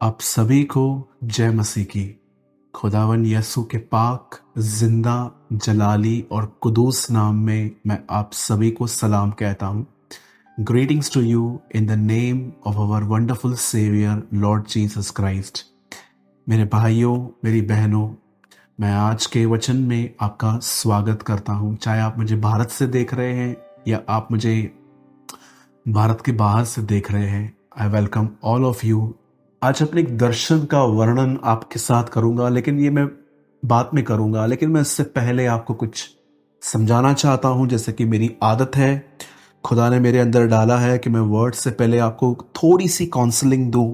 आप सभी को जय मसीह की। खुदावन यसु के पाक जिंदा जलाली और कुदूस नाम में मैं आप सभी को सलाम कहता हूँ। Greetings to you in the name of our wonderful saviour Lord Jesus Christ. मेरे भाइयों, मेरी बहनों, मैं आज के वचन में आपका स्वागत करता हूँ। चाहे आप मुझे भारत से देख रहे हैं या आप मुझे भारत के बाहर से देख रहे हैं, I welcome all of you. आज अपने एक दर्शन का वर्णन आपके साथ करूंगा, लेकिन ये मैं बाद में करूंगा। लेकिन मैं इससे पहले आपको कुछ समझाना चाहता हूं, जैसे कि मेरी आदत है, खुदा ने मेरे अंदर डाला है कि मैं वर्ड से पहले आपको थोड़ी सी काउंसलिंग दूं।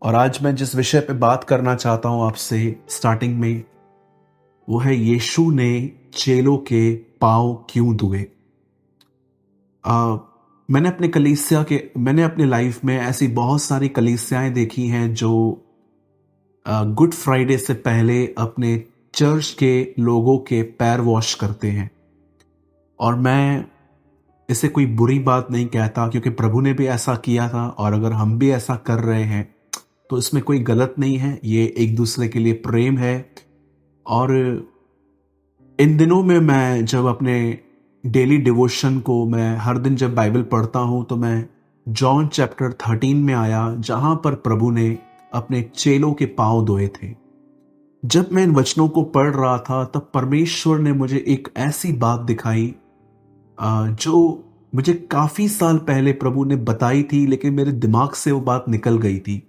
और आज मैं जिस विषय पे बात करना चाहता हूं आपसे स्टार्टिंग में, वो है यीशु ने चेलों के पांव क्यों धुए। मैंने अपने लाइफ में ऐसी बहुत सारी कलीसियाएं देखी हैं जो गुड फ्राइडे से पहले अपने चर्च के लोगों के पैर वॉश करते हैं। और मैं इसे कोई बुरी बात नहीं कहता, क्योंकि प्रभु ने भी ऐसा किया था, और अगर हम भी ऐसा कर रहे हैं तो इसमें कोई गलत नहीं है। ये एक दूसरे के लिए प्रेम है। और इन दिनों में मैं जब अपने डेली डिवोशन को, मैं हर दिन जब बाइबल पढ़ता हूं, तो मैं जॉन चैप्टर 13 में आया, जहां पर प्रभु ने अपने चेलों के पांव धोए थे। जब मैं इन वचनों को पढ़ रहा था, तब परमेश्वर ने मुझे एक ऐसी बात दिखाई जो मुझे काफी साल पहले प्रभु ने बताई थी, लेकिन मेरे दिमाग से वो बात निकल गई थी।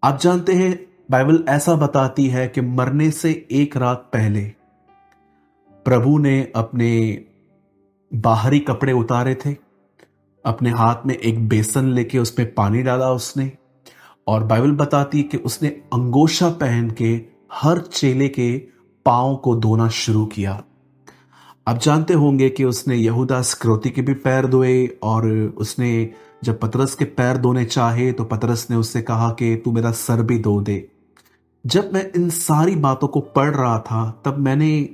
आप जानते हैं, बाइबल ऐसा बताती है कि मरने से एक रात पहले प्रभु ने अपने बाहरी कपड़े उतारे थे, अपने हाथ में एक बेसन लेके उसमें पानी डाला उसने, और बाइबल बताती है कि उसने अंगोछा पहन के हर चेले के पांव को धोना शुरू किया। आप जानते होंगे कि उसने यहूदा इस्करियोती के भी पैर धोए, और उसने जब पतरस के पैर धोने चाहे तो पतरस ने उससे कहा कि तू मेरा सर भी धो दे। जब मैं इन सारी बातों को पढ़ रहा था, तब मैंने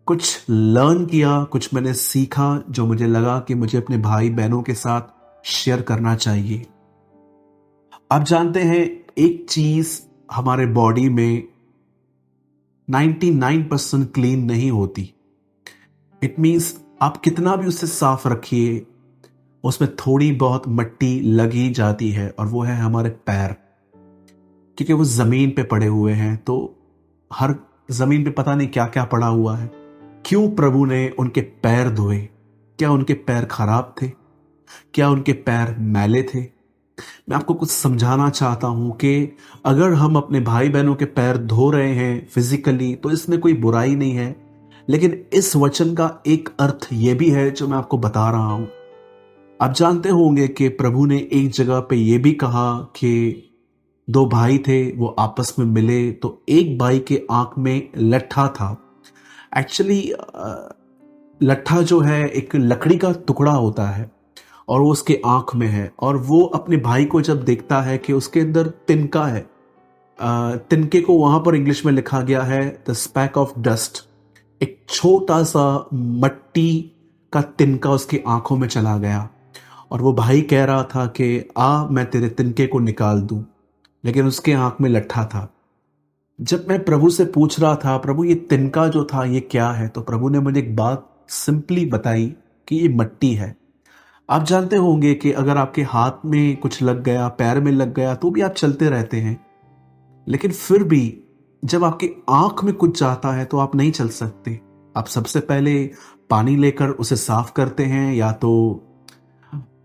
कुछ लर्न किया, कुछ मैंने सीखा, जो मुझे लगा कि मुझे अपने भाई बहनों के साथ शेयर करना चाहिए। आप जानते हैं, एक चीज हमारे बॉडी में 99% क्लीन नहीं होती। इट मीन्स आप कितना भी उसे साफ रखिए, उसमें थोड़ी बहुत मट्टी लगी जाती है, और वो है हमारे पैर। क्योंकि वो जमीन पे पड़े हुए हैं, तो हर जमीन पे पता नहीं क्या क्या पड़ा हुआ है। क्यों प्रभु ने उनके पैर धोए? क्या उनके पैर खराब थे? क्या उनके पैर मैले थे? मैं आपको कुछ समझाना चाहता हूं कि अगर हम अपने भाई बहनों के पैर धो रहे हैं फिजिकली, तो इसमें कोई बुराई नहीं है। लेकिन इस वचन का एक अर्थ यह भी है जो मैं आपको बता रहा हूं। आप जानते होंगे कि प्रभु ने एक जगह पे यह भी कहा कि दो भाई थे, वो आपस में मिले, तो एक भाई के आंख में लट्ठा था। एक्चुअली लट्ठा जो है एक लकड़ी का टुकड़ा होता है, और वो उसके आंख में है, और वो अपने भाई को जब देखता है कि उसके अंदर तिनका है, तिनके को वहां पर इंग्लिश में लिखा गया है द स्पैक ऑफ डस्ट। एक छोटा सा मट्टी का तिनका उसकी आंखों में चला गया, और वो भाई कह रहा था कि मैं तेरे तिनके को निकाल दूं, लेकिन उसके आंख में लट्ठा था। जब मैं प्रभु से पूछ रहा था, प्रभु ये तिनका जो था ये क्या है, तो प्रभु ने मुझे एक बात सिंपली बताई कि ये मट्टी है। आप जानते होंगे कि अगर आपके हाथ में कुछ लग गया, पैर में लग गया, तो भी आप चलते रहते हैं, लेकिन फिर भी जब आपकी आंख में कुछ जाता है तो आप नहीं चल सकते। आप सबसे पहले पानी लेकर उसे साफ करते हैं, या तो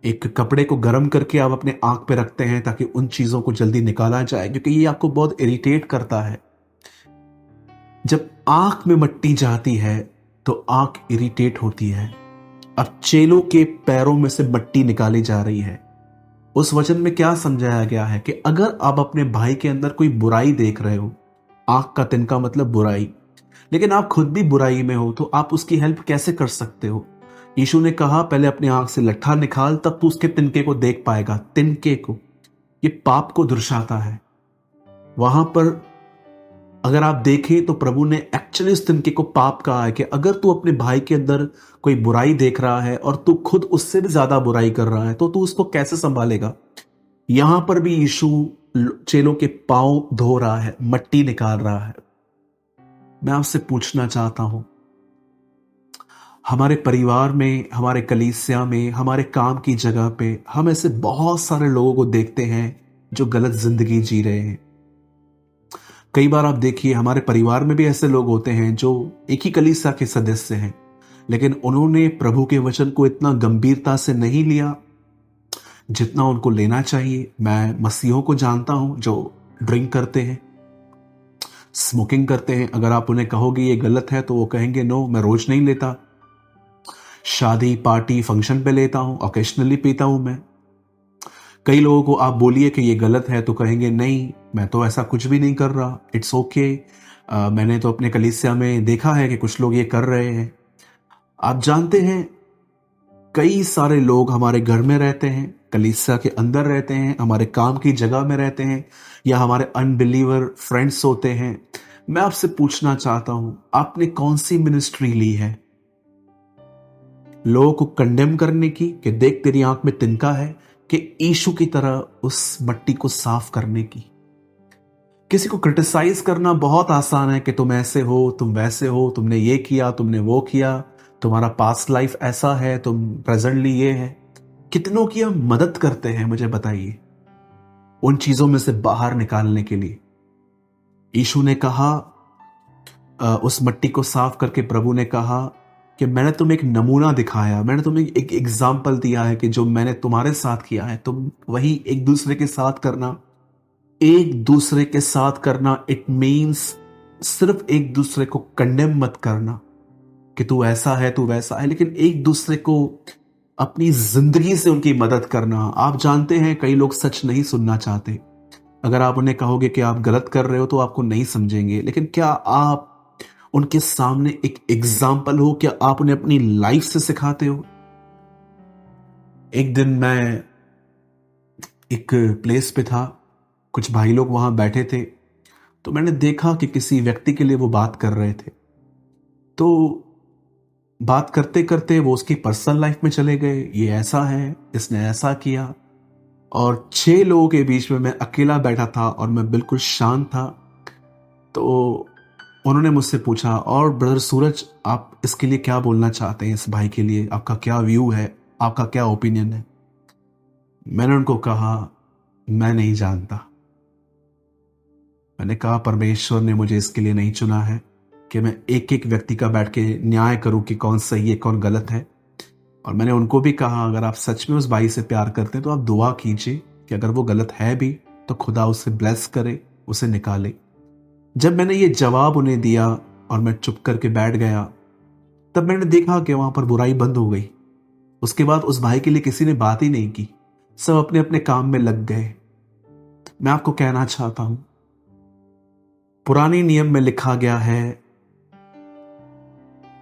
एक कपड़े को गर्म करके आप अपने आंख पे रखते हैं ताकि उन चीजों को जल्दी निकाला जाए, क्योंकि ये आपको बहुत इरिटेट करता है। जब आंख में मट्टी जाती है तो आंख इरिटेट होती है। अब चेलों के पैरों में से मट्टी निकाली जा रही है। उस वचन में क्या समझाया गया है कि अगर आप अपने भाई के अंदर कोई बुराई देख रहे हो, आंख का तिनका मतलब बुराई, लेकिन आप खुद भी बुराई में हो, तो आप उसकी हेल्प कैसे कर सकते हो? यीशु ने कहा पहले अपने आंख से लट्ठा निकाल, तब तू उसके तिनके को देख पाएगा। तिनके को, ये पाप को दर्शाता है। वहां पर अगर आप देखें तो प्रभु ने एक्चुअली उस तिनके को पाप कहा है कि अगर तू अपने भाई के अंदर कोई बुराई देख रहा है और तू खुद उससे भी ज्यादा बुराई कर रहा है, तो तू उसको कैसे संभालेगा? यहां पर भी यीशु चेलों के पांव धो रहा है, मट्टी निकाल रहा है। मैं आपसे पूछना चाहता हूं, हमारे परिवार में, हमारे कलीसिया में, हमारे काम की जगह पे हम ऐसे बहुत सारे लोगों को देखते हैं जो गलत जिंदगी जी रहे हैं। कई बार आप देखिए, हमारे परिवार में भी ऐसे लोग होते हैं जो एक ही कलीसिया के सदस्य हैं, लेकिन उन्होंने प्रभु के वचन को इतना गंभीरता से नहीं लिया जितना उनको लेना चाहिए। मैं मसीहों को जानता हूं जो ड्रिंक करते हैं, स्मोकिंग करते हैं। अगर आप उन्हें कहोगे ये गलत है तो वो कहेंगे नो, मैं रोज नहीं लेता, शादी पार्टी फंक्शन पे लेता हूं, ओकेशनली पीता हूं मैं। कई लोगों को आप बोलिए कि ये गलत है तो कहेंगे नहीं, मैं तो ऐसा कुछ भी नहीं कर रहा, इट्स ओके। मैंने तो अपने कलीसिया में देखा है कि कुछ लोग ये कर रहे हैं। आप जानते हैं, कई सारे लोग हमारे घर में रहते हैं, कलीसिया के अंदर रहते हैं, हमारे काम की जगह में रहते हैं, या हमारे अनबिलीवर फ्रेंड्स होते हैं। मैं आपसे पूछना चाहता हूं, आपने कौन सी मिनिस्ट्री ली है? लोगों को कंडेम करने की कि देख तेरी आंख में तिनका है, कि यीशु की तरह उस मट्टी को साफ करने की? किसी को क्रिटिसाइज करना बहुत आसान है कि तुम ऐसे हो, तुम वैसे हो, तुमने ये किया, तुमने वो किया, तुम्हारा पास्ट लाइफ ऐसा है, तुम प्रेजेंटली ये है। कितनों की हम मदद करते हैं, मुझे बताइए, उन चीजों में से बाहर निकालने के लिए। यीशु ने कहा, उस मट्टी को साफ करके प्रभु ने कहा कि मैंने तुम्हें एक नमूना दिखाया, मैंने तुम्हें एक एग्जाम्पल दिया है कि जो मैंने तुम्हारे साथ किया है तुम वही एक दूसरे के साथ करना। एक दूसरे के साथ करना इट मीन्स सिर्फ एक दूसरे को कंडेम मत करना कि तू ऐसा है, तू वैसा है, लेकिन एक दूसरे को अपनी जिंदगी से उनकी मदद करना। आप जानते हैं, कई लोग सच नहीं सुनना चाहते। अगर आप उन्हें कहोगे कि आप गलत कर रहे हो तो आपको नहीं समझेंगे, लेकिन क्या आप उनके सामने एक एग्जाम्पल हो? क्या आप उन्हें अपनी लाइफ से सिखाते हो? एक दिन मैं एक प्लेस पे था, कुछ भाई लोग वहां बैठे थे, तो मैंने देखा कि किसी व्यक्ति के लिए वो बात कर रहे थे। तो बात करते करते वो उसकी पर्सनल लाइफ में चले गए, ये ऐसा है, इसने ऐसा किया, और 6 लोगों के बीच में मैं अकेला बैठा था और मैं बिल्कुल शांत था। तो उन्होंने मुझसे पूछा, और ब्रदर सूरज, आप इसके लिए क्या बोलना चाहते हैं? इस भाई के लिए आपका क्या व्यू है, आपका क्या ओपिनियन है? मैंने उनको कहा, मैं नहीं जानता। मैंने कहा, परमेश्वर ने मुझे इसके लिए नहीं चुना है कि मैं एक एक व्यक्ति का बैठ के न्याय करूं कि कौन सही है, कौन गलत है। और मैंने उनको भी कहा, अगर आप सच में उस भाई से प्यार करते हैं तो आप दुआ कीजिए कि अगर वो गलत है भी तो खुदा उसे ब्लेस करे, उसे निकाले। जब मैंने ये जवाब उन्हें दिया और मैं चुप करके बैठ गया, तब मैंने देखा कि वहां पर बुराई बंद हो गई। उसके बाद उस भाई के लिए किसी ने बात ही नहीं की, सब अपने अपने काम में लग गए। मैं आपको कहना चाहता हूं, पुराने नियम में लिखा गया है,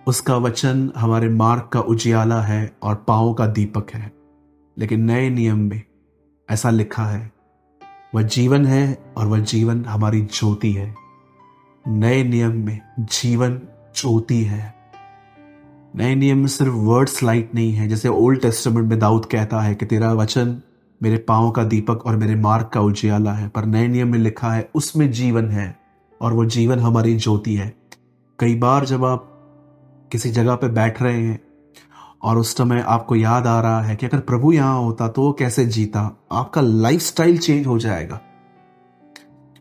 उसका वचन हमारे मार्ग का उजियाला है और पांव का दीपक है। लेकिन नए नियम में ऐसा लिखा है, वह जीवन है और वह जीवन हमारी ज्योति है। नए नियम में जीवन ज्योति है। नए नियम में सिर्फ वर्ड्स लाइट नहीं है, जैसे ओल्ड टेस्टामेंट में दाऊद कहता है कि तेरा वचन मेरे पांव का दीपक और मेरे मार्ग का उजियाला है, पर नए नियम में लिखा है उसमें जीवन है और वो जीवन हमारी ज्योति है। कई बार जब आप किसी जगह पे बैठ रहे हैं और उस समय आपको याद आ रहा है कि अगर प्रभु यहां होता तो वो कैसे जीता, आपका लाइफस्टाइल चेंज हो जाएगा।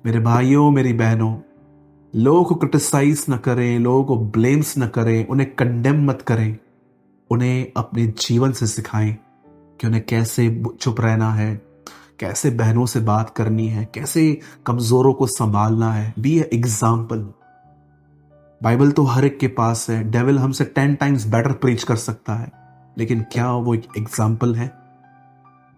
मेरे भाइयों, मेरी बहनों, लोगों को क्रिटिसाइज न करें, लोगों को ब्लेम्स न करें, उन्हें कंडेम मत करें। उन्हें अपने जीवन से सिखाएं कि उन्हें कैसे चुप रहना है, कैसे बहनों से बात करनी है, कैसे कमजोरों को संभालना है। B a example. बाइबल तो हर एक के पास है, डेविल हमसे 10 टाइम्स बेटर प्रीच कर सकता है, लेकिन क्या वो एक एग्जाम्पल है?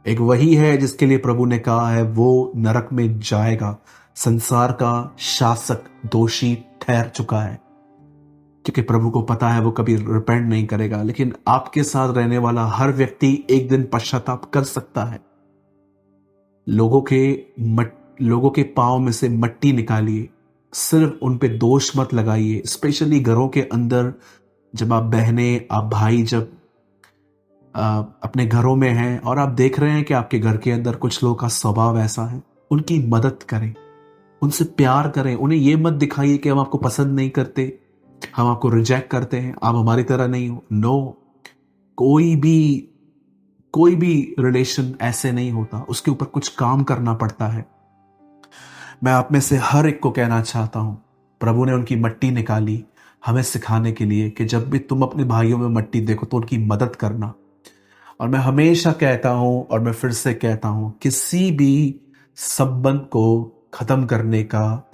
एक वही है जिसके लिए प्रभु ने कहा है वो नरक में जाएगा, संसार का शासक दोषी ठहर चुका है, क्योंकि प्रभु को पता है वो कभी रिपेंट नहीं करेगा। लेकिन आपके साथ रहने वाला हर व्यक्ति एक दिन पश्चाताप कर सकता है। लोगों के पांव में से मट्टी निकालिए, सिर्फ उन पे दोष मत लगाइए। स्पेशली घरों के अंदर जब आप बहनें, आप भाई जब अपने घरों में हैं और आप देख रहे हैं कि आपके घर के अंदर कुछ लोगों का स्वभाव ऐसा है, उनकी मदद करें, उनसे प्यार करें। उन्हें ये मत दिखाइए कि हम आपको पसंद नहीं करते, हम आपको रिजेक्ट करते हैं, आप हमारी तरह नहीं हो। नो, कोई भी कोई भी रिलेशन ऐसे नहीं होता, उसके ऊपर कुछ काम करना पड़ता है। मैं आप में से हर एक को कहना चाहता हूं, प्रभु ने उनकी मट्टी निकाली हमें सिखाने के लिए कि जब भी तुम अपने भाइयों में मट्टी देखो तो उनकी मदद करना। और मैं हमेशा कहता हूं और मैं फिर से कहता हूं, किसी भी संबंध को खत्म करने का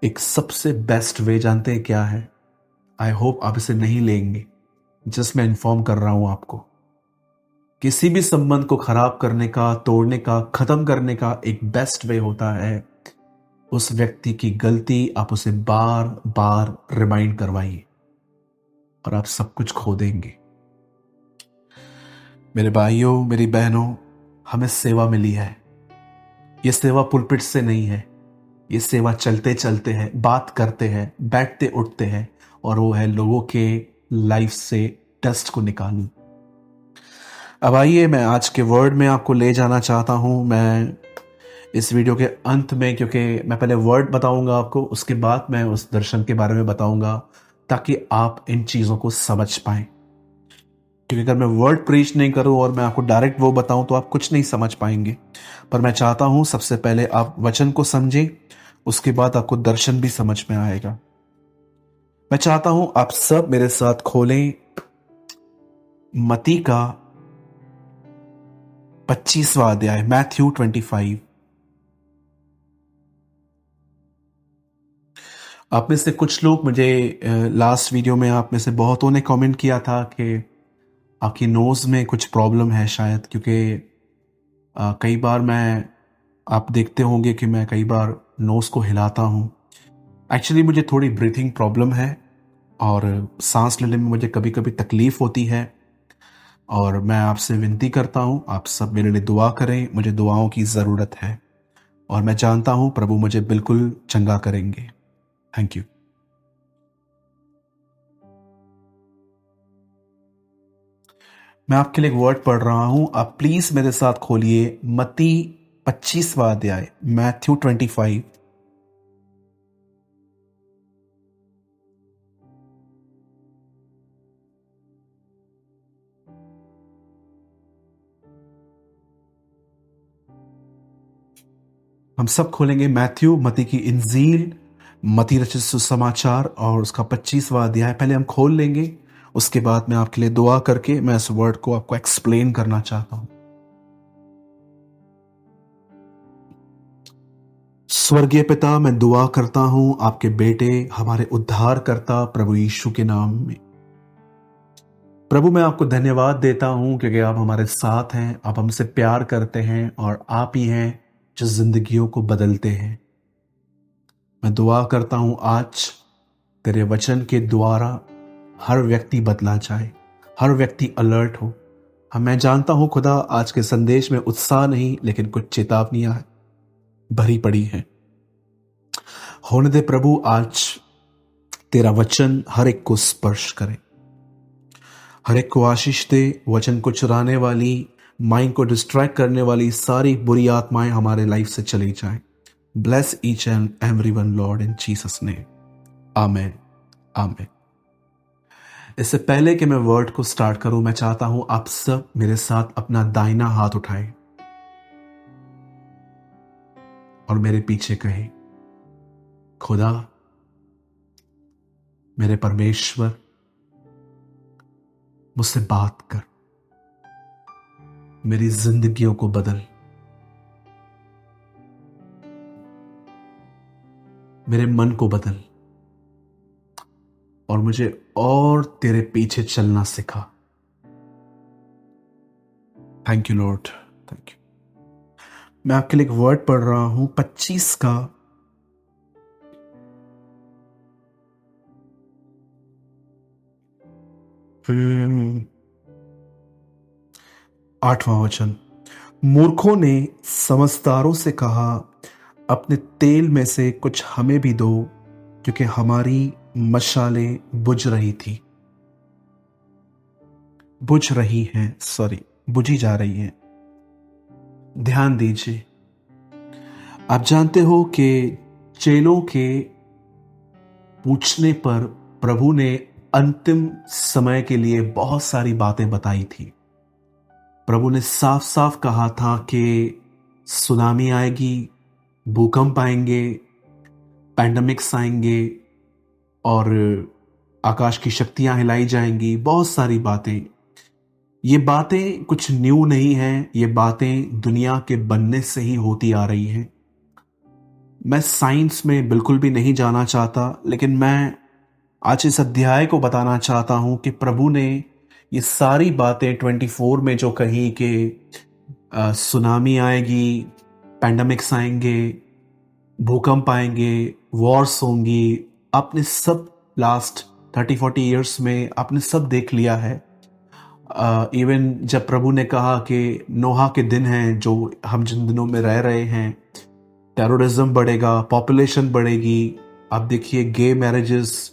एक सबसे बेस्ट वे जानते हैं क्या है? आई होप आप इसे नहीं लेंगे, जस्ट मैं इन्फॉर्म कर रहा हूं आपको। किसी भी संबंध को खराब करने का, तोड़ने का, खत्म करने का एक बेस्ट वे होता है, उस व्यक्ति की गलती आप उसे बार बार रिमाइंड करवाइए और आप सब कुछ खो देंगे। मेरे भाइयों, मेरी बहनों, हमें सेवा मिली है। यह सेवा पुलपिट से नहीं है, ये सेवा चलते चलते है, बात करते हैं, बैठते उठते हैं, और वो है लोगों के लाइफ से डस्ट को निकालना। अब आइए, मैं आज के वर्ड में आपको ले जाना चाहता हूं। मैं इस वीडियो के अंत में, क्योंकि मैं पहले वर्ड बताऊंगा आपको, उसके बाद मैं उस दर्शन के बारे में बताऊंगा, ताकि आप इन चीज़ों को समझ पाएं। क्योंकि अगर मैं वर्ड प्रीच नहीं करूं और मैं आपको डायरेक्ट वो बताऊं तो आप कुछ नहीं समझ पाएंगे। पर मैं चाहता हूं सबसे पहले आप वचन को समझें, उसके बाद आपको दर्शन भी समझ में आएगा। मैं चाहता हूं आप सब मेरे साथ खोलें मत्ती का 25वां अध्याय, मैथ्यू 25। आप में से कुछ लोग, मुझे लास्ट वीडियो में आप में से बहुतों ने कमेंट किया था कि आपकी नोज़ में कुछ प्रॉब्लम है शायद, क्योंकि कई बार आप देखते होंगे कि मैं कई बार नोज़ को हिलाता हूँ। एक्चुअली मुझे थोड़ी ब्रीथिंग प्रॉब्लम है और सांस लेने में मुझे कभी कभी तकलीफ़ होती है, और मैं आपसे विनती करता हूँ आप सब मेरे लिए दुआ करें। मुझे दुआओं की ज़रूरत है और मैं जानता हूँ प्रभु मुझे बिल्कुल चंगा करेंगे। Thank you. मैं आपके लिए एक वर्ड पढ़ रहा हूं, आप प्लीज मेरे साथ खोलिए मत्ती 25वां अध्याय, मैथ्यू 25। हम सब खोलेंगे मैथ्यू, मत्ती की इंजील, मत्ती रचित सुसमाचार और उसका 25वां अध्याय पहले हम खोल लेंगे। उसके बाद मैं आपके लिए दुआ करके मैं इस वर्ड को आपको एक्सप्लेन करना चाहता हूं। स्वर्गीय पिता, मैं दुआ करता हूं आपके बेटे, हमारे उद्धारकर्ता प्रभु यीशु के नाम में। प्रभु, मैं आपको धन्यवाद देता हूं क्योंकि आप हमारे साथ हैं, आप हमसे प्यार करते हैं और आप ही हैं जो जिंदगियों को बदलते हैं। मैं दुआ करता हूं आज तेरे वचन के द्वारा हर व्यक्ति बदला जाए, हर व्यक्ति अलर्ट हो। मैं जानता हूं खुदा, आज के संदेश में उत्साह नहीं लेकिन कुछ चेतावनियां भरी पड़ी हैं। होने दे प्रभु, आज तेरा वचन हर एक को स्पर्श करे, हर एक को आशीष दे। वचन को चुराने वाली, माइंड को डिस्ट्रैक्ट करने वाली सारी बुरी आत्माएं हमारे लाइफ से चली जाएं। Bless each and everyone lord, in Jesus name, amen, amen. इससे पहले कि मैं वर्ड को स्टार्ट करूं, मैं चाहता हूं आप सब मेरे साथ अपना दाहिना हाथ उठाएं और मेरे पीछे कहें, खुदा, मेरे परमेश्वर, मुझसे बात कर, मेरी जिंदगियों को बदल, मेरे मन को बदल और मुझे और तेरे पीछे चलना सिखा। Thank you Lord, thank you. मैं आपके लिए एक वर्ड पढ़ रहा हूं 25 का 8वां वचन। मूर्खों ने समझदारों से कहा, अपने तेल में से कुछ हमें भी दो, क्योंकि हमारी मशालें बुझ रही थी। बुझ रही हैं, सॉरी, बुझी जा रही हैं। ध्यान दीजिए। आप जानते हो कि चेलों के पूछने पर प्रभु ने अंतिम समय के लिए बहुत सारी बातें बताई थी। प्रभु ने साफ साफ कहा था कि सुनामी आएगी, भूकंप आएंगे, पैंडेमिक्स आएंगे और आकाश की शक्तियां हिलाई जाएंगी, बहुत सारी बातें। ये बातें कुछ न्यू नहीं हैं, ये बातें दुनिया के बनने से ही होती आ रही हैं। मैं साइंस में बिल्कुल भी नहीं जाना चाहता, लेकिन मैं आज इस अध्याय को बताना चाहता हूं कि प्रभु ने ये सारी बातें 24 में जो कही कि सुनामी आएगी, पैंडेमिक्स आएंगे, भूकंप आएंगे, वॉर्स होंगी, आपने सब लास्ट 30-40 ईयर्स में आपने सब देख लिया है। इवन जब प्रभु ने कहा कि नोहा के दिन हैं जो हम जिन दिनों में रह रहे हैं, टेररिज्म बढ़ेगा, पॉपुलेशन बढ़ेगी। आप देखिए गे मैरिजेस,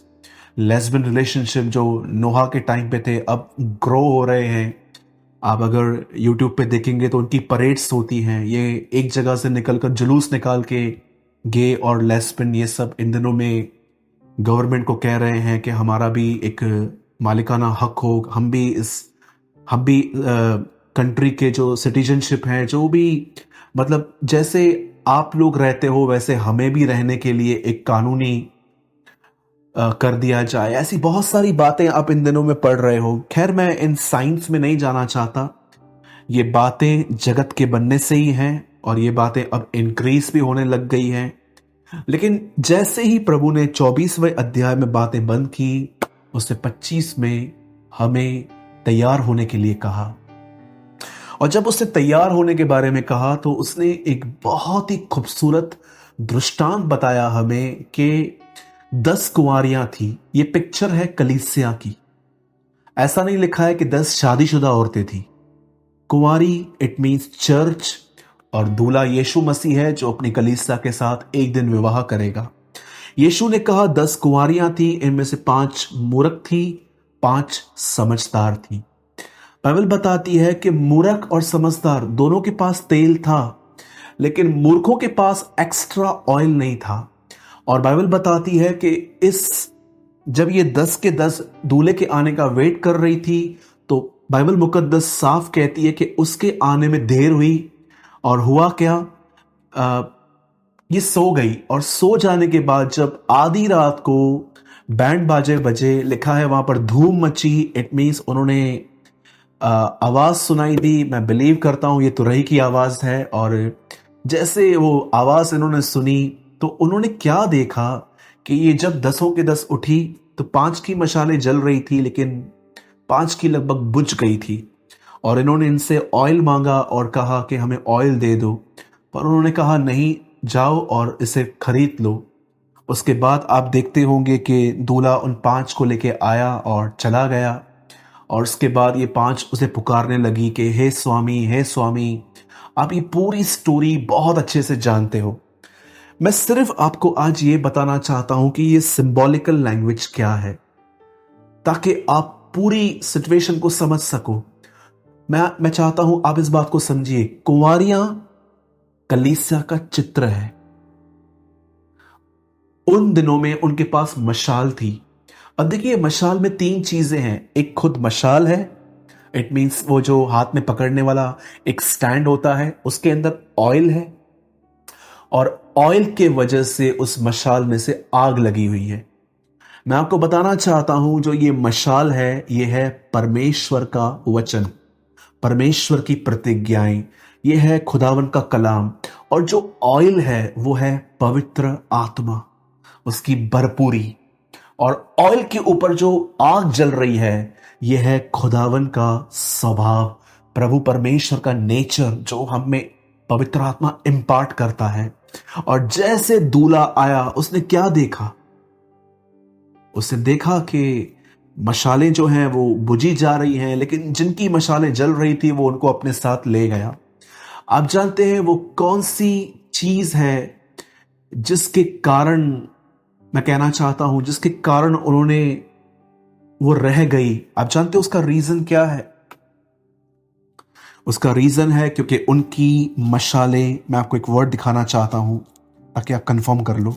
लेस्बियन रिलेशनशिप जो नोहा के टाइम पे थे अब ग्रो हो रहे हैं। आप अगर यूट्यूब पे देखेंगे तो उनकी परेड्स होती हैं, ये एक जगह से निकलकर जुलूस निकाल के गे और लेस्बियन ये सब इन दिनों में गवर्नमेंट को कह रहे हैं कि हमारा भी एक मालिकाना हक हो, हम भी कंट्री के जो सिटीजनशिप है, जो भी मतलब जैसे आप लोग रहते हो वैसे हमें भी रहने के लिए एक कानूनी कर दिया जाए। ऐसी बहुत सारी बातें आप इन दिनों में पढ़ रहे हो। खैर मैं इन साइंस में नहीं जाना चाहता, ये बातें जगत के बनने से ही हैं और ये बातें अब इंक्रीज भी होने लग गई हैं। लेकिन जैसे ही प्रभु ने 24वें अध्याय में बातें बंद की, उसने 25 में हमें तैयार होने के लिए कहा। और जब उसने तैयार होने के बारे में कहा तो उसने एक बहुत ही खूबसूरत दृष्टांत बताया हमें कि 10 कुंवारियां थी। ये पिक्चर है कलीसिया की। ऐसा नहीं लिखा है कि 10 शादीशुदा औरतें थी। कुंवारी इट मीन्स चर्च, और दूल्हा यीशु मसीह है जो अपनी कलीसिया के साथ एक दिन विवाह करेगा। यीशु ने कहा 10 कुंवारियां थी, इनमें से 5 मूर्ख थी, 5 समझदार थी। बाइबल बताती है कि मूर्ख और समझदार दोनों के पास तेल था, लेकिन मूर्खों के पास एक्स्ट्रा ऑयल नहीं था। और बाइबल बताती है कि जब ये 10 के 10 दूल्हे के आने का वेट कर रही थी, तो बाइबल मुकद्दस साफ कहती है कि उसके आने में देर हुई। और हुआ क्या, ये सो गई, और सो जाने के बाद जब आधी रात को बैंड बाजे बजे, लिखा है वहां पर धूम मची, इट मीन्स उन्होंने आवाज सुनाई दी। मैं बिलीव करता हूं ये तुरही की आवाज है। और जैसे वो आवाज इन्होंने सुनी तो उन्होंने क्या देखा कि ये जब 10 के 10 उठी तो 5 की मशालें जल रही थी, लेकिन 5 की लगभग बुझ गई थी। और इन्होंने इनसे ऑयल मांगा और कहा कि हमें ऑयल दे दो, पर उन्होंने कहा नहीं, जाओ और इसे खरीद लो। उसके बाद आप देखते होंगे कि दूल्हा उन 5 को लेके आया और चला गया। और उसके बाद ये 5 उसे पुकारने लगी कि हे स्वामी, हे स्वामी। आप ये पूरी स्टोरी बहुत अच्छे से जानते हो। मैं सिर्फ आपको आज ये बताना चाहता हूं कि ये सिंबॉलिकल लैंग्वेज क्या है, ताकि आप पूरी सिचुएशन को समझ सको। मैं चाहता हूं आप इस बात को समझिए। कुंवारियां कलीसिया का चित्र है। उन दिनों में उनके पास मशाल थी। अब देखिए मशाल में 3 चीजें हैं। एक खुद मशाल है, इट मीन्स वो जो हाथ में पकड़ने वाला एक स्टैंड होता है, उसके अंदर ऑयल है, और ऑयल के वजह से उस मशाल में से आग लगी हुई है। मैं आपको बताना चाहता हूं जो ये मशाल है, ये है परमेश्वर का वचन, परमेश्वर की प्रतिज्ञाएं, ये है खुदावन का कलाम। और जो ऑयल है वो है पवित्र आत्मा, उसकी भरपूरी। और ऑयल के ऊपर जो आग जल रही है, यह है खुदावन का स्वभाव, प्रभु परमेश्वर का नेचर जो हम में पवित्र आत्मा इंपार्ट करता है। और जैसे दूल्हा आया, उसने क्या देखा? उसने देखा कि मशालें जो हैं वो बुझी जा रही हैं, लेकिन जिनकी मशालें जल रही थी वो उनको अपने साथ ले गया। आप जानते हैं वो कौन सी चीज है जिसके कारण, मैं कहना चाहता हूं जिसके कारण वो रह गई? आप जानते हो उसका रीजन क्या है? उसका रीजन है क्योंकि उनकी मशालें, मैं आपको एक वर्ड दिखाना चाहता हूं ताकि आप कंफर्म कर लो।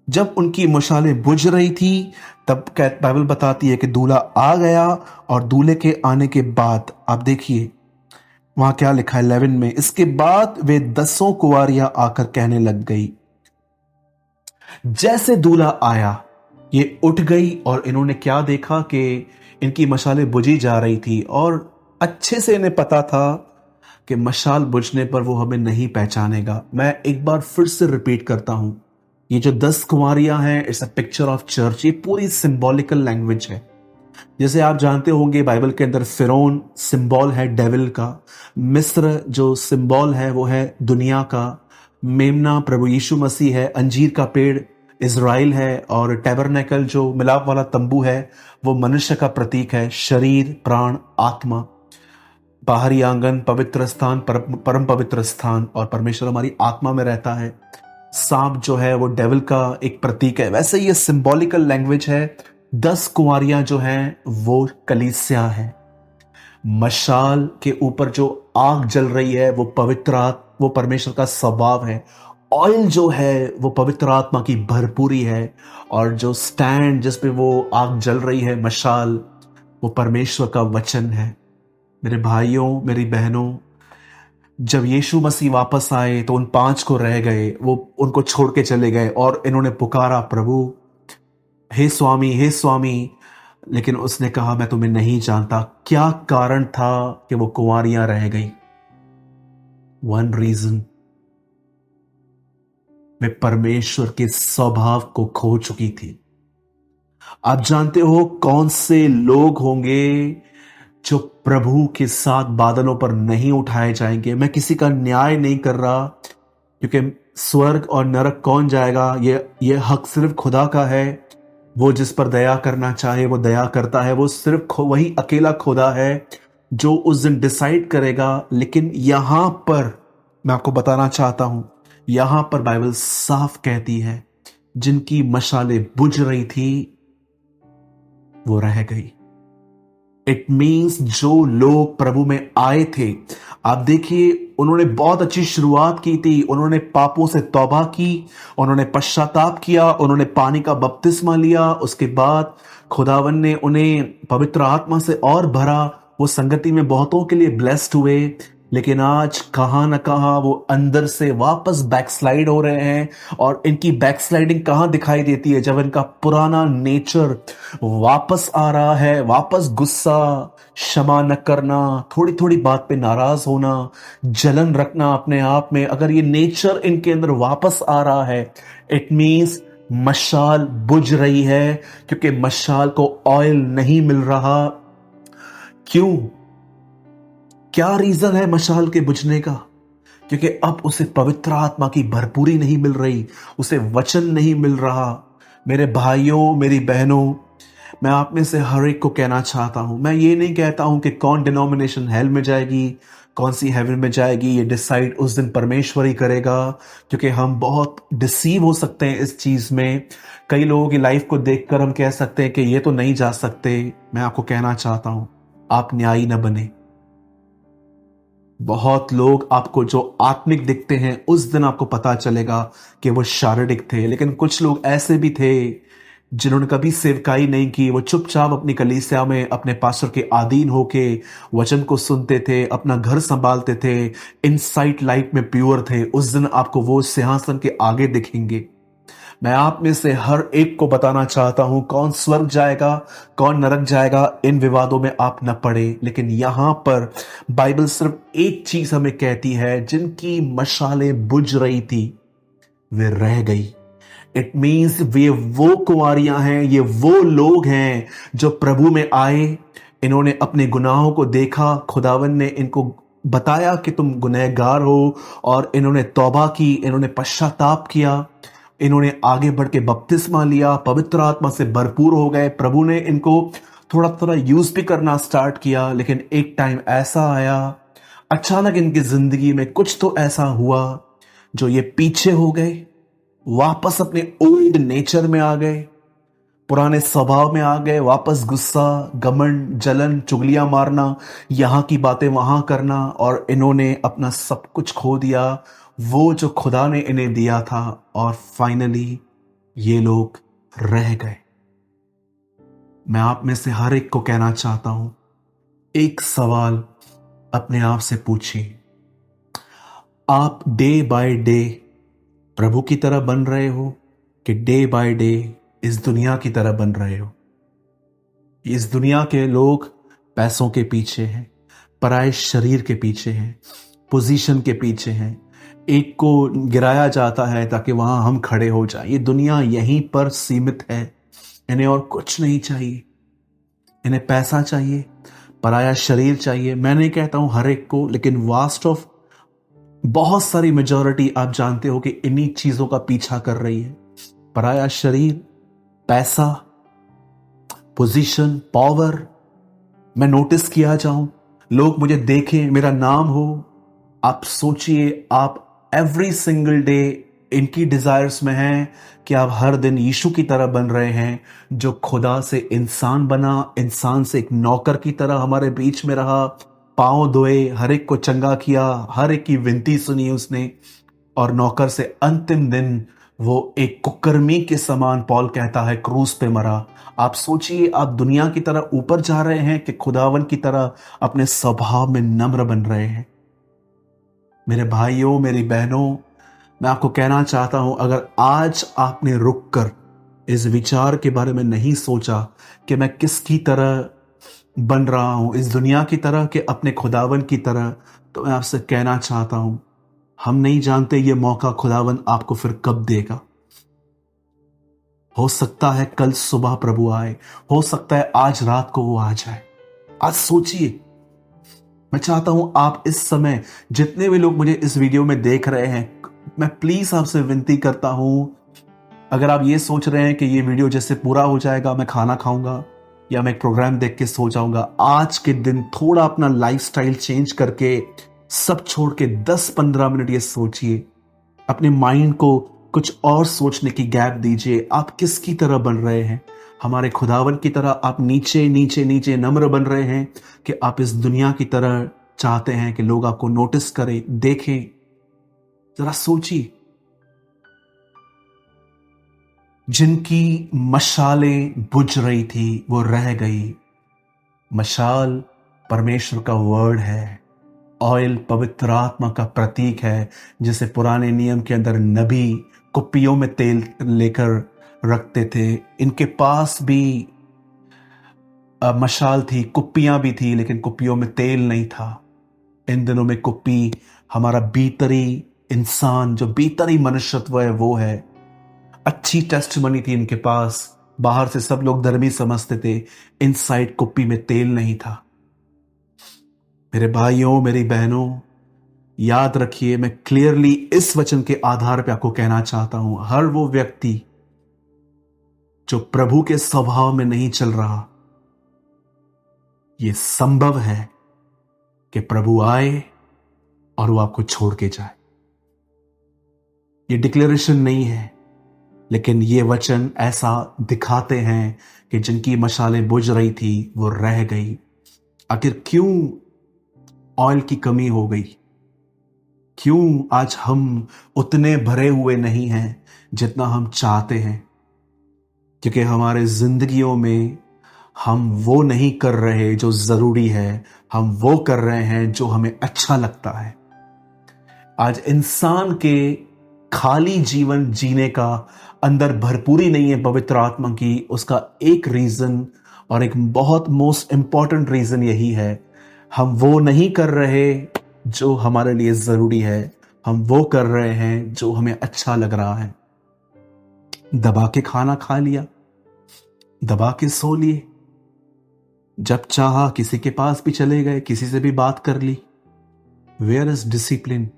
जब उनकी मशालें बुझ रही थी तब बाइबल बताती है कि दूल्हा आ गया, और दूल्हे के आने के बाद आप देखिए वहां क्या लिखा है 11 में, इसके बाद वे 10 कुंवारियां आकर कहने लग गई। जैसे दूल्हा आया ये उठ गई, और इन्होंने क्या देखा कि इनकी मशालें बुझी जा रही थी, और अच्छे से इन्हें पता था कि मशाल बुझने पर वो हमें नहीं पहचानेगा। मैं एक बार फिर से रिपीट करता हूं, ये जो 10 कुंवारियां हैं, it's a picture of church. ये पूरी सिंबॉलिकल लैंग्वेज है। जैसे आप जानते होंगे बाइबल के अंदर फिरौन सिंबल है डेविल का, मिस्र जो सिंबल है वो है दुनिया का, मेमना प्रभु यीशु मसीह है, अंजीर का पेड़ इज़राइल है, और टैबरनेकल जो मिलाप वाला तंबू है वो मनुष्य का प्रतीक है, शरीर, प्राण, आत्मा, बाहरी आंगन, पवित्र स्थान, परम पवित्र स्थान, और परमेश्वर हमारी आत्मा में रहता है। सांप जो है वो डेविल का एक प्रतीक है। वैसे ये सिंबॉलिकल लैंग्वेज है। 10 कुंवारियां जो हैं वो कलीसिया है। मशाल के ऊपर जो आग जल रही है वो वो परमेश्वर का स्वभाव है। ऑयल जो है वो पवित्र आत्मा की भरपूरी है, और जो स्टैंड जिस पे वो आग जल रही है, मशाल, वो परमेश्वर का वचन है। मेरे भाइयों, मेरी बहनों, जब यीशु मसीह वापस आए तो उन 5 को रह गए, वो उनको छोड़ के चले गए, और इन्होंने पुकारा, प्रभु, हे स्वामी, हे स्वामी। लेकिन उसने कहा, मैं तुम्हें नहीं जानता। क्या कारण था कि वो कुंवारियां रह गई? वन रीजन, वे परमेश्वर के स्वभाव को खो चुकी थी। आप जानते हो कौन से लोग होंगे जो प्रभु के साथ बादलों पर नहीं उठाए जाएंगे? मैं किसी का न्याय नहीं कर रहा, क्योंकि स्वर्ग और नरक कौन जाएगा, ये हक सिर्फ खुदा का है। वो जिस पर दया करना चाहे वो दया करता है। वो सिर्फ वही अकेला खुदा है जो उस दिन डिसाइड करेगा। लेकिन यहां पर मैं आपको बताना चाहता हूं, यहां पर बाइबल साफ कहती है, जिनकी मशालें बुझ रही थी वो रह गई। इट मीन्स जो लोग प्रभु में आए थे, आप देखिए उन्होंने बहुत अच्छी शुरुआत की थी। उन्होंने पापों से तौबा की, उन्होंने पश्चाताप किया, उन्होंने पानी का बपतिस्मा लिया। उसके बाद खुदावन ने उन्हें पवित्र आत्मा से और भरा। वो संगति में बहुतों के लिए ब्लेस्ड हुए। लेकिन आज कहां ना कहां वो अंदर से वापस बैकस्लाइड हो रहे हैं। और इनकी बैकस्लाइडिंग कहां दिखाई देती है? जब इनका पुराना नेचर वापस आ रहा है। वापस गुस्सा, क्षमा न करना, थोड़ी थोड़ी बात पे नाराज होना, जलन रखना अपने आप में, अगर ये नेचर इनके अंदर वापस आ रहा है, इट मीन्स मशाल बुझ रही है। क्योंकि मशाल को ऑयल नहीं मिल रहा। क्यों? क्या रीजन है मशाल के बुझने का? क्योंकि अब उसे पवित्र आत्मा की भरपूरी नहीं मिल रही, उसे वचन नहीं मिल रहा। मेरे भाइयों, मेरी बहनों, मैं आप में से हर एक को कहना चाहता हूं, मैं ये नहीं कहता हूं कि कौन डिनोमिनेशन हेल में जाएगी, कौन सी हेवन में जाएगी। ये डिसाइड उस दिन परमेश्वर ही करेगा। क्योंकि हम बहुत डिसीव हो सकते हैं इस चीज में। कई लोगों की लाइफ को देखकर हम कह सकते हैं कि ये तो नहीं जा सकते। मैं आपको कहना चाहता हूं, आप न्यायी न बने। बहुत लोग आपको जो आत्मिक दिखते हैं, उस दिन आपको पता चलेगा कि वो शारीरिक थे। लेकिन कुछ लोग ऐसे भी थे जिन्होंने कभी सेवकाई नहीं की। वो चुपचाप अपनी कलीसिया में अपने पास्टर के अधीन होके वचन को सुनते थे, अपना घर संभालते थे, इनसाइट लाइफ में प्योर थे। उस दिन आपको वो सिंहासन के आगे दिखेंगे। मैं आप में से हर एक को बताना चाहता हूं, कौन स्वर्ग जाएगा, कौन नरक जाएगा, इन विवादों में आप न पड़े। लेकिन यहां पर बाइबल सिर्फ एक चीज हमें कहती है, जिनकी मशालें बुझ रही थी वे रह गई। इट मीन्स वे वो कुंवारियां हैं, ये वो लोग हैं जो प्रभु में आए। इन्होंने अपने गुनाहों को देखा, खुदावन ने इनको बताया कि तुम गुनहगार हो, और इन्होंने तौबा की, इन्होंने पश्चाताप किया, इन्होंने आगे बढ़ के बपतिस्मा लिया, पवित्र आत्मा से भरपूर हो गए। प्रभु ने इनको थोड़ा थोड़ा यूज भी करना स्टार्ट किया। लेकिन एक टाइम ऐसा आया, अचानक इनकी जिंदगी में कुछ तो ऐसा हुआ जो ये पीछे हो गए, वापस अपने ओल्ड नेचर में आ गए। पुराने स्वभाव में आ गए, वापस गुस्सा, घमंड, जलन, चुगलियां मारना, यहाँ की बातें वहां करना, और इन्होंने अपना सब कुछ खो दिया, वो जो खुदा ने इन्हें दिया था। और फाइनली ये लोग रह गए। मैं आप में से हर एक को कहना चाहता हूं, एक सवाल अपने आप से पूछिए, आप डे बाय डे प्रभु की तरह बन रहे हो कि डे बाय डे इस दुनिया की तरह बन रहे हो? इस दुनिया के लोग पैसों के पीछे हैं, पराये शरीर के पीछे हैं, पोजीशन के पीछे हैं। एक को गिराया जाता है ताकि वहां हम खड़े हो जाएं। ये दुनिया यहीं पर सीमित है। इन्हें और कुछ नहीं चाहिए। इन्हें पैसा चाहिए, पराया शरीर चाहिए। मैं नहीं कहता हूं हर एक को, लेकिन वास्ट ऑफ बहुत सारी मेजॉरिटी आप जानते हो कि इन्हीं चीजों का पीछा कर रही है। पराया शरीर, पैसा, पोजीशन, पावर, मैं नोटिस किया जाऊं, लोग मुझे देखें, मेरा नाम हो। आप सोचिए, आप एवरी सिंगल डे इनकी डिजायर्स में हैं कि आप हर दिन यीशु की तरह बन रहे हैं, जो खुदा से इंसान बना, इंसान से एक नौकर की तरह हमारे बीच में रहा, पांव धोए, हर एक को चंगा किया, हर एक की विनती सुनी उसने, और नौकर से अंतिम दिन वो एक कुकर्मी के समान, पॉल कहता है, क्रूस पे मरा। आप सोचिए, आप दुनिया की तरह ऊपर जा रहे हैं कि खुदावन की तरह अपने स्वभाव में नम्र बन रहे हैं? मेरे भाइयों, मेरी बहनों, मैं आपको कहना चाहता हूं, अगर आज आपने रुक कर इस विचार के बारे में नहीं सोचा कि मैं किसकी तरह बन रहा हूं, इस दुनिया की तरह कि अपने खुदावन की तरह, तो मैं आपसे कहना चाहता हूं, हम नहीं जानते ये मौका खुदावन आपको फिर कब देगा। हो सकता है कल सुबह प्रभु आए, हो सकता है आज रात को वो आ जाए। आज सोचिए। मैं चाहता हूं आप इस समय, जितने भी लोग मुझे इस वीडियो में देख रहे हैं, मैं प्लीज आपसे विनती करता हूं, अगर आप ये सोच रहे हैं कि ये वीडियो जैसे पूरा हो जाएगा मैं खाना खाऊंगा या मैं एक प्रोग्राम देख के सो जाऊंगा, आज के दिन थोड़ा अपना लाइफस्टाइल चेंज करके सब छोड़ के 10-15 मिनट ये सोचिए। अपने माइंड को कुछ और सोचने की गैप दीजिए। आप किसकी तरह बन रहे हैं? हमारे खुदावन की तरह आप नीचे नीचे नीचे नम्र बन रहे हैं कि आप इस दुनिया की तरह चाहते हैं कि लोग आपको नोटिस करें, देखें? जरा सोचिए। जिनकी मशालें बुझ रही थी वो रह गई। मशाल परमेश्वर का वर्ड है। ऑयल पवित्र आत्मा का प्रतीक है, जिसे पुराने नियम के अंदर नबी कुप्पियों में तेल लेकर रखते थे। इनके पास भी मशाल थी, कुप्पियां भी थी, लेकिन कुप्पियों में तेल नहीं था। इन दिनों में कुप्पी हमारा भीतरी इंसान, जो भीतरी मनुष्यत्व है, वो है। अच्छी टेस्टमनी थी इनके पास, बाहर से सब लोग धर्मी समझते थे, इनसाइड कुप्पी में तेल नहीं था। मेरे भाइयों, मेरी बहनों, याद रखिए, मैं क्लियरली इस वचन के आधार पर आपको कहना चाहता हूं, हर वो व्यक्ति जो प्रभु के स्वभाव में नहीं चल रहा, यह संभव है कि प्रभु आए और वो आपको छोड़ के जाए। ये डिक्लेरेशन नहीं है, लेकिन ये वचन ऐसा दिखाते हैं कि जिनकी मशालें बुझ रही थी वो रह गई। आखिर क्यों ऑयल की कमी हो गई? क्यों आज हम उतने भरे हुए नहीं हैं जितना हम चाहते हैं? क्योंकि हमारे जिंदगियों में हम वो नहीं कर रहे जो जरूरी है, हम वो कर रहे हैं जो हमें अच्छा लगता है। आज इंसान के खाली जीवन जीने का अंदर भरपूरी नहीं है पवित्र आत्मा की। उसका एक रीजन, और एक बहुत मोस्ट इंपॉर्टेंट रीजन यही है, हम वो नहीं कर रहे जो हमारे लिए जरूरी है, हम वो कर रहे हैं जो हमें अच्छा लग रहा है। दबा के खाना खा लिया, दबा के सो लिए, जब चाहा किसी के पास भी चले गए, किसी से भी बात कर ली। Where is discipline?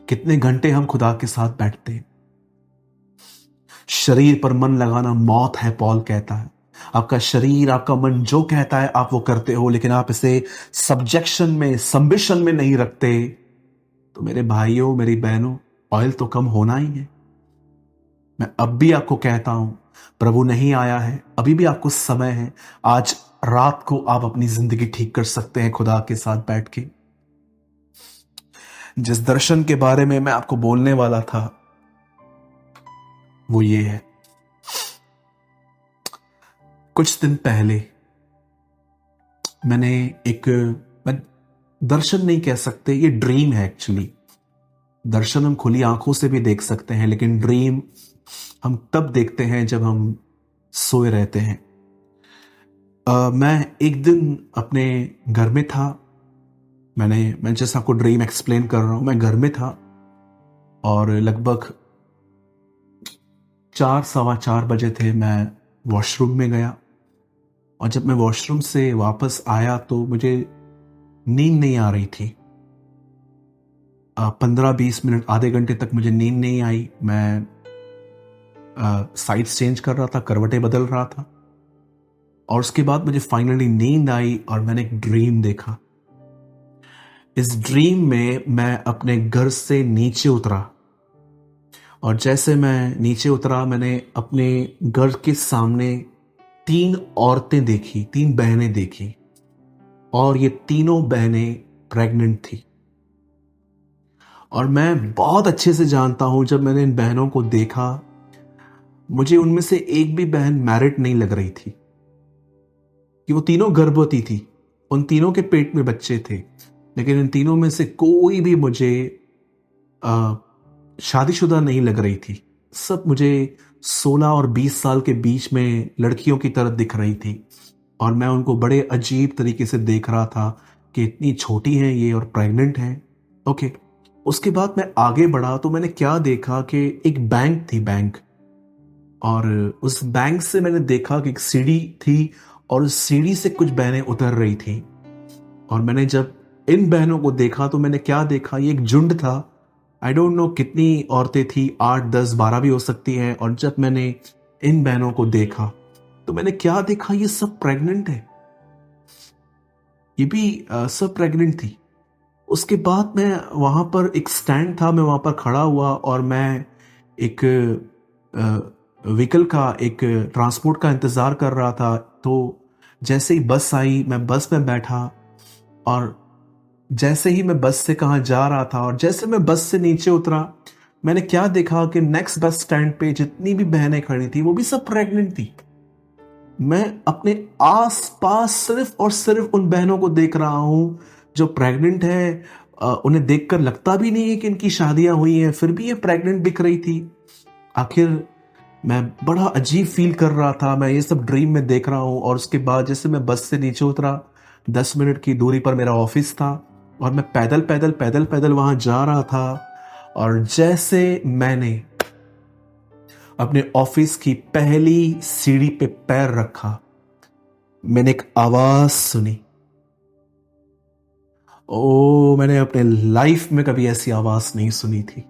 कितने घंटे हम खुदा के साथ बैठते? शरीर पर मन लगाना मौत है, पॉल कहता है। आपका शरीर, आपका मन जो कहता है आप वो करते हो, लेकिन आप इसे सब्जेक्शन में, संबिशन में नहीं रखते, तो मेरे भाइयों, मेरी बहनों, ऑयल तो कम होना ही है। मैं अब भी आपको कहता हूं, प्रभु नहीं आया है, अभी भी आपको समय है। आज रात को आप अपनी जिंदगी ठीक कर सकते हैं खुदा के साथ बैठ के। जिस दर्शन के बारे में मैं आपको बोलने वाला था वो ये है। कुछ दिन पहले मैंने मैं दर्शन नहीं कह सकते, ये ड्रीम है एक्चुअली। दर्शन हम खुली आंखों से भी देख सकते हैं, लेकिन ड्रीम हम तब देखते हैं जब हम सोए रहते हैं। मैं एक दिन अपने घर में था। मैं जैसे आपको ड्रीम एक्सप्लेन कर रहा हूं, मैं घर में था और लगभग 4 सवा 4 बजे थे। मैं वॉशरूम में गया और जब मैं वॉशरूम से वापस आया तो मुझे नींद नहीं आ रही थी। 15-20 मिनट, आधे घंटे तक मुझे नींद नहीं आई। मैं साइड्स चेंज कर रहा था, करवटें बदल रहा था और उसके बाद मुझे फाइनली नींद आई और मैंने एक ड्रीम देखा। इस ड्रीम में मैं अपने घर से नीचे उतरा और जैसे मैं नीचे उतरा मैंने अपने घर के सामने 3 औरतें देखी, 3 बहनें देखी और ये तीनों बहनें प्रेग्नेंट थी। और मैं बहुत अच्छे से जानता हूं, जब मैंने इन बहनों को देखा मुझे उनमें से एक भी बहन मैरिड नहीं लग रही थी कि वो तीनों गर्भवती थी। उन तीनों के पेट में बच्चे थे, लेकिन इन तीनों में से कोई भी मुझे शादीशुदा नहीं लग रही थी। सब मुझे 16 और 20 साल के बीच में लड़कियों की तरह दिख रही थी और मैं उनको बड़े अजीब तरीके से देख रहा था कि इतनी छोटी हैं ये और प्रेग्नेंट हैं। ओके, उसके बाद मैं आगे बढ़ा तो मैंने क्या देखा कि एक बैंक थी, बैंक, और उस बैंक से मैंने देखा कि एक सीढ़ी थी और उस सीढ़ी से कुछ बहनें उतर रही थी। और मैंने जब इन बहनों को देखा तो मैंने क्या देखा, ये एक झुंड था। आई डोंट नो कितनी औरतें थी, 8, 10, 12 भी हो सकती हैं। और जब मैंने इन बहनों को देखा तो मैंने क्या देखा, ये सब प्रेग्नेंट है। ये भी सब प्रेग्नेंट थी। उसके बाद मैं वहां पर एक स्टैंड था, मैं वहां पर खड़ा हुआ और मैं एक व्हीकल का, एक ट्रांसपोर्ट का इंतजार कर रहा था। तो जैसे ही बस आई मैं बस में बैठा और जैसे ही मैं बस से कहाँ जा रहा था और जैसे मैं बस से नीचे उतरा मैंने क्या देखा कि नेक्स्ट बस स्टैंड पे जितनी भी बहनें खड़ी थी वो भी सब प्रेग्नेंट थी। मैं अपने आस पास सिर्फ और सिर्फ उन बहनों को देख रहा हूं जो प्रेग्नेंट है। उन्हें देखकर लगता भी नहीं है कि इनकी शादियां हुई हैं, फिर भी ये प्रेग्नेंट दिख रही थी। आखिर मैं बड़ा अजीब फील कर रहा था, मैं ये सब ड्रीम में देख रहा हूं। और उसके बाद जैसे मैं बस से नीचे उतरा, 10 मिनट की दूरी पर मेरा ऑफिस था और मैं पैदल पैदल पैदल पैदल वहां जा रहा था। और जैसे मैंने अपने ऑफिस की पहली सीढ़ी पे पैर रखा मैंने एक आवाज सुनी। ओ, मैंने अपने लाइफ में कभी ऐसी आवाज नहीं सुनी थी।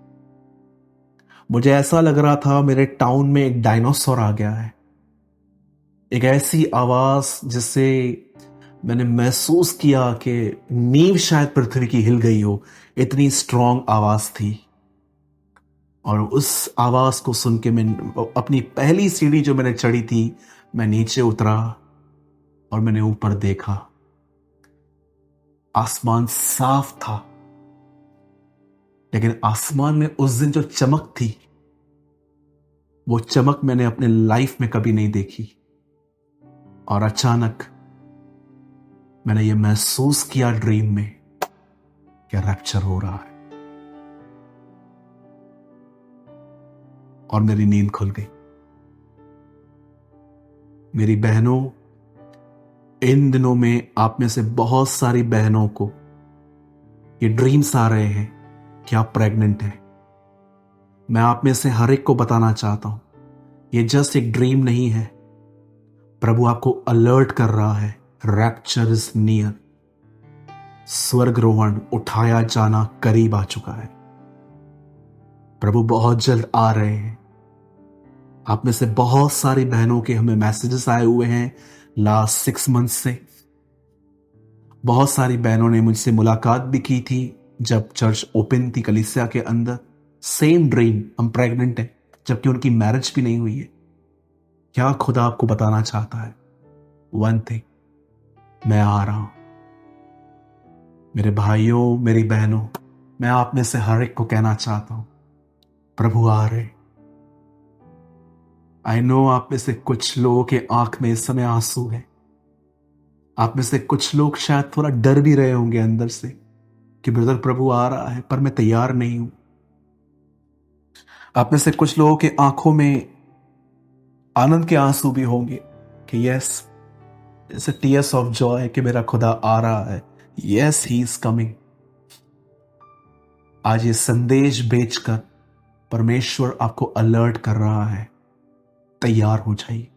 मुझे ऐसा लग रहा था मेरे टाउन में एक डायनासोर आ गया है। एक ऐसी आवाज जिससे मैंने महसूस किया कि नींव शायद पृथ्वी की हिल गई हो, इतनी स्ट्रांग आवाज थी। और उस आवाज को सुन के मैं अपनी पहली सीढ़ी जो मैंने चढ़ी थी मैं नीचे उतरा और मैंने ऊपर देखा। आसमान साफ था, लेकिन आसमान में उस दिन जो चमक थी वो चमक मैंने अपने लाइफ में कभी नहीं देखी। और अचानक मैंने ये महसूस किया ड्रीम में कि रैप्चर हो रहा है और मेरी नींद खुल गई। मेरी बहनों, इन दिनों में आप में से बहुत सारी बहनों को ये ड्रीम्स आ रहे हैं कि आप प्रेग्नेंट हैं। मैं आप में से हर एक को बताना चाहता हूं, ये जस्ट एक ड्रीम नहीं है। प्रभु आपको अलर्ट कर रहा है, रैप्चर इज नियर। स्वर्गरोहण, उठाया जाना करीब आ चुका है। प्रभु बहुत जल्द आ रहे हैं। आप में से बहुत सारी बहनों के हमें मैसेजेस आए हुए हैं लास्ट 6 मंथ से। बहुत सारी बहनों ने मुझसे मुलाकात भी की थी जब चर्च ओपन थी कलीसिया के अंदर। सेम ड्रीम, हम प्रेग्नेंट हैं, जबकि उनकी मैरिज भी नहीं हुई है। क्या खुदा आपको बताना चाहता है? वन थिंग, मैं आ रहा हूं। मेरे भाइयों, मेरी बहनों, मैं आप में से हर एक को कहना चाहता हूं, प्रभु आ रहे। आई नो आप में से कुछ लोगों के आंख में इस समय आंसू है। आप में से कुछ लोग शायद थोड़ा डर भी रहे होंगे अंदर से कि ब्रदर प्रभु आ रहा है पर मैं तैयार नहीं हूं। आप में से कुछ लोगों के आंखों में आनंद के आंसू भी होंगे कि yes, it's a tears of Joy कि मेरा खुदा आ रहा है। Yes, he is coming. आज ये संदेश बेचकर परमेश्वर आपको अलर्ट कर रहा है, तैयार हो जाइए।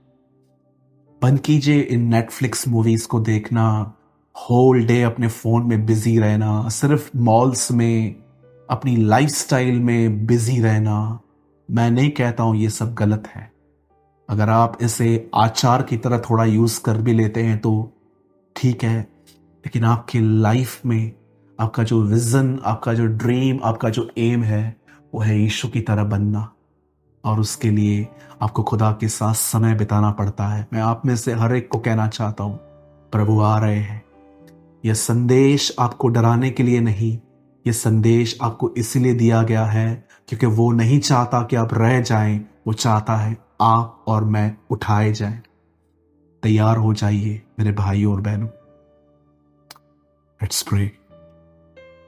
बंद कीजिए इन नेटफ्लिक्स मूवीज को देखना, होल डे अपने फोन में बिजी रहना, सिर्फ मॉल्स में अपनी लाइफस्टाइल में बिजी रहना। मैं नहीं कहता हूं ये सब गलत है। अगर आप इसे आचार की तरह थोड़ा यूज कर भी लेते हैं तो ठीक है, लेकिन आपकी लाइफ में आपका जो विजन, आपका जो ड्रीम, आपका जो एम है वो है यीशु की तरह बनना, और उसके लिए आपको खुदा के साथ समय बिताना पड़ता है। मैं आप में से हर एक को कहना चाहता हूं, प्रभु आ रहे हैं। यह संदेश आपको डराने के लिए नहीं, यह संदेश आपको इसलिए दिया गया है क्योंकि वो नहीं चाहता कि आप रह जाएं, वो चाहता है आप और मैं उठाए जाएं। तैयार हो जाइए मेरे भाइयों और बहनों। Let's pray.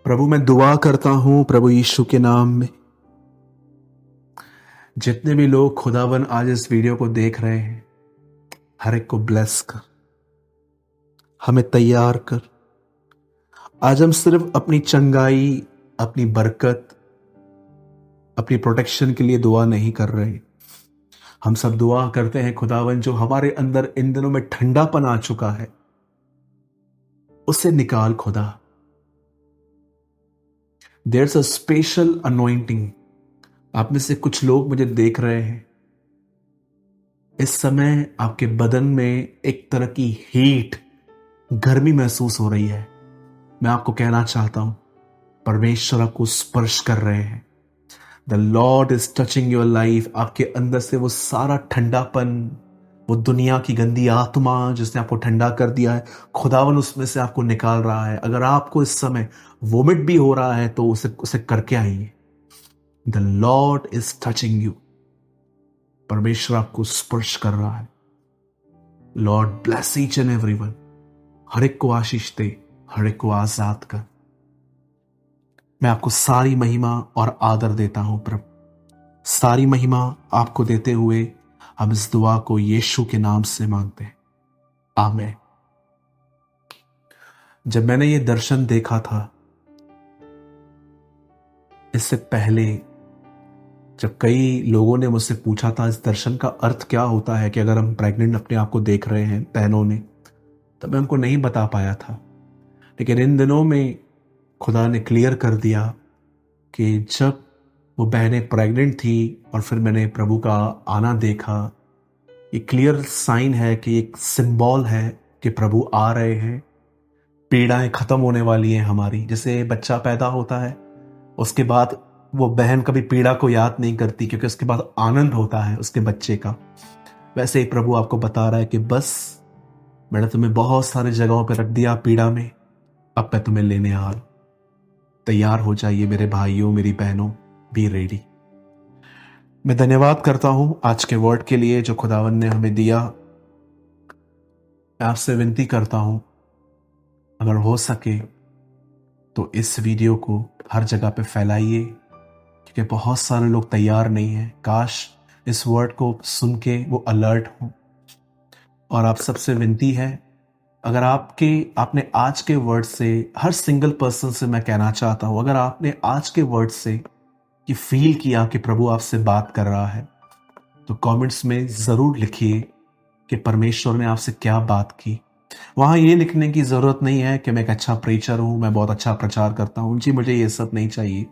प्रभु, मैं दुआ करता हूं प्रभु यीशु के नाम में, जितने भी लोग खुदावन आज इस वीडियो को देख रहे हैं, हर एक को ब्लेस कर, हमें तैयार कर। आज हम सिर्फ अपनी चंगाई, अपनी बरकत, अपनी प्रोटेक्शन के लिए दुआ नहीं कर रहे। हम सब दुआ करते हैं खुदावन, जो हमारे अंदर इन दिनों में ठंडापन आ चुका है उसे निकाल खुदा। There's a special anointing. आप में से कुछ लोग मुझे देख रहे हैं, इस समय आपके बदन में एक तरह की हीट, गर्मी महसूस हो रही है। मैं आपको कहना चाहता हूं, परमेश्वर आपको स्पर्श कर रहे हैं। The lord is touching your life. आपके अंदर से वो सारा ठंडापन, वो दुनिया की गंदी आत्मा जिसने आपको ठंडा कर दिया है, खुदावन उसमें से आपको निकाल रहा है। अगर आपको इस समय वोमिट भी हो रहा है तो उसे करके आइए। The lord is touching you. परमेश्वर आपको स्पर्श कर रहा है। Lord bless each and everyone. हर एक को आशीष दे, हर एक को आजाद कर। मैं आपको सारी महिमा और आदर देता हूं प्रभु। सारी महिमा आपको देते हुए हम इस दुआ को यीशु के नाम से मांगते हैं, आमीन। जब मैंने ये दर्शन देखा था, इससे पहले जब कई लोगों ने मुझसे पूछा था इस दर्शन का अर्थ क्या होता है, कि अगर हम प्रेग्नेंट अपने आप को देख रहे हैं बहनों ने, तब मैं उनको नहीं बता पाया था। लेकिन इन दिनों में खुदा ने क्लियर कर दिया कि जब वो बहनें प्रेग्नेंट थी और फिर मैंने प्रभु का आना देखा, ये क्लियर साइन है कि एक सिंबल है कि प्रभु आ रहे हैं। पीड़ाएं खत्म होने वाली हैं हमारी। जैसे बच्चा पैदा होता है, उसके बाद वो बहन कभी पीड़ा को याद नहीं करती क्योंकि उसके बाद आनंद होता है उसके बच्चे का। वैसे ही प्रभु आपको बता रहा है कि बस मैंने तुम्हें बहुत सारी जगहों पर रख दिया पीड़ा में, अब मैं तुम्हें लेने आ रहा हूं। तैयार हो जाइए मेरे भाइयों, मेरी बहनों, बी रेडी। मैं धन्यवाद करता हूं आज के वर्ड के लिए जो खुदावन ने हमें दिया। मैं आपसे विनती करता हूं, अगर हो सके तो इस वीडियो को हर जगह पे फैलाइए, क्योंकि बहुत सारे लोग तैयार नहीं हैं। काश इस वर्ड को सुन के वो अलर्ट हों। और आप सबसे विनती है, अगर आपने आज के वर्ड से, हर सिंगल पर्सन से मैं कहना चाहता हूं, अगर आपने आज के वर्ड से ये फील किया कि प्रभु आपसे बात कर रहा है, तो कमेंट्स में जरूर लिखिए कि परमेश्वर ने आपसे क्या बात की। वहां ये लिखने की जरूरत नहीं है कि मैं एक अच्छा प्रीचर हूं, मैं बहुत अच्छा प्रचार करता हूं। जी, मुझे ये सब नहीं चाहिए।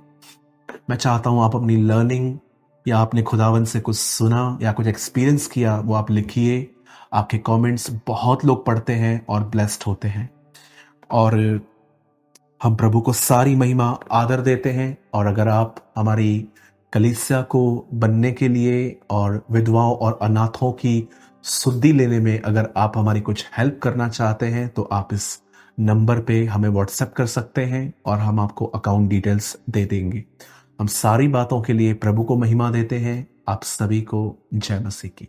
मैं चाहता हूं आप अपनी लर्निंग, या आपने खुदावन से कुछ सुना या कुछ एक्सपीरियंस किया, वो आप लिखिए। आपके कमेंट्स बहुत लोग पढ़ते हैं और ब्लेस्ड होते हैं। और हम प्रभु को सारी महिमा आदर देते हैं। और अगर आप हमारी कलीसिया को बनने के लिए और विधवाओं और अनाथों की शुद्धि लेने में अगर आप हमारी कुछ हेल्प करना चाहते हैं तो आप इस नंबर पे हमें व्हाट्सएप कर सकते हैं और हम आपको अकाउंट डिटेल्स दे देंगे। हम सारी बातों के लिए प्रभु को महिमा देते हैं। आप सभी को जय मसीह की।